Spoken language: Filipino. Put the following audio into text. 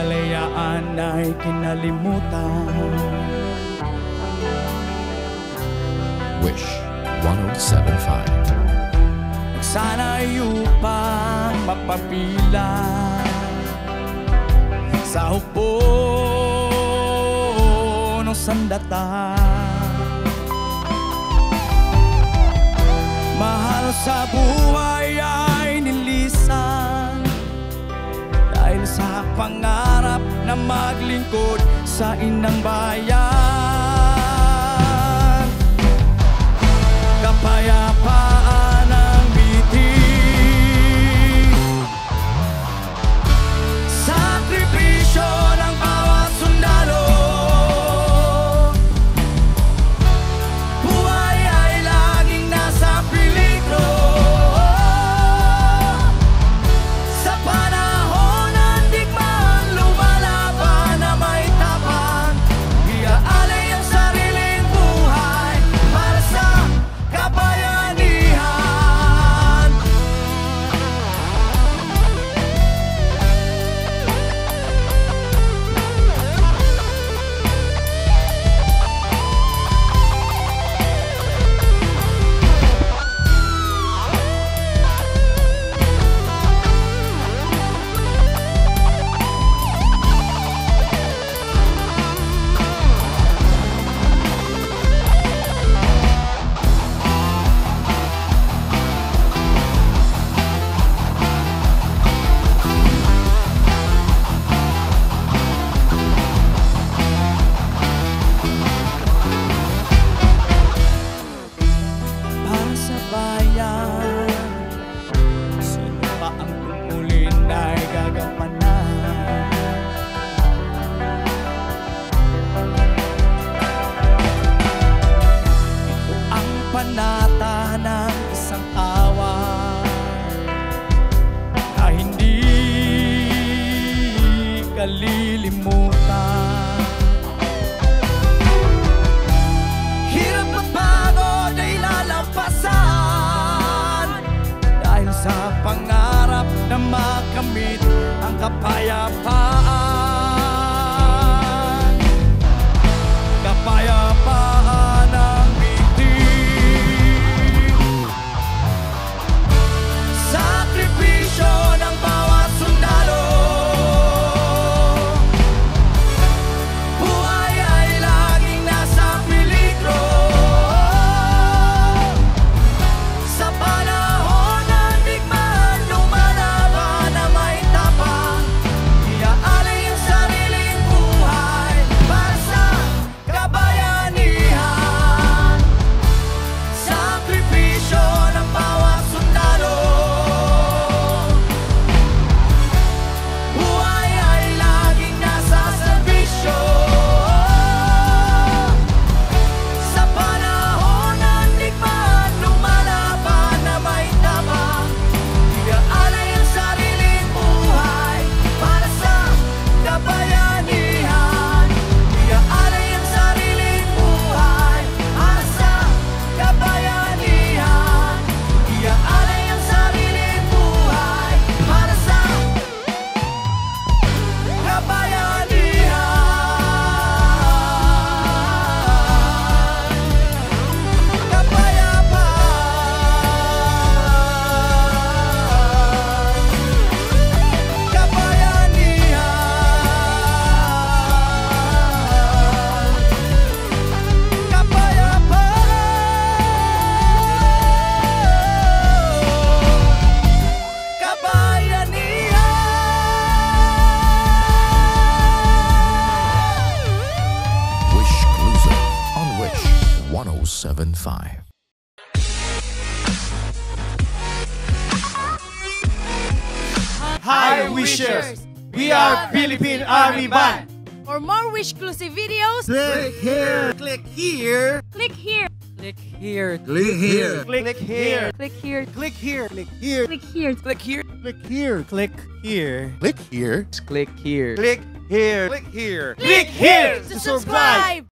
kalayaan ay kinalimutan. Wish 107.5. Sana'y upang mapapilan sa hukbo ng sandata. Mahal sa buhay ay nilisan dahil sa pangarap na maglingkod sa inang bayan. Kapayapaan ang bitin, sakripisyo ng bawat sundalo. Buhay ay laging nasa peligro sa panahon ng digmaan, lumalaban na may tapang. Iaalay ang sariling buhay para sa kabayanihan. Para sa bayan, sino pa ang tungkulin ay gagampanan? Ito ang panata ng isang away na hindi kalilimutan. Hirap at pagod ay lalampasan dahil sa pangarap na makamit ang kapayapaan. Kapayapaan ang bitin, sakripisyo ng bawat sundalo. Buhay ay laging nasa peligro sa panahon ng digmaan, lumalaban na may tapang. Iaalay ang sariling buhay para sa kabayanihan. Sakripisyo ng bawat sundalo. Buhay ay laging nasa serbisyo sa panahon ng digmaan, lumalaban na may tapang. Iaalay ang sariling buhay para sa kabayanihan. Iaalay ang sariling buhay para sa kabayanihan. Iaalay ang sariling buhay para sa kabayanihan. Kapayapaan, kabayanihan, kabayanihan. Wish exclusive on Wish 107.5. Hi Wishers! We are Philippine Army Band! For more Wish-exclusive videos, Click here! Click here! click here. Click here. Click here! Click here! Click here. Click here! Click here! Click here. Click here. Click here! Click here. Click here. Click here. Click here! Click here! Click here to to subscribe.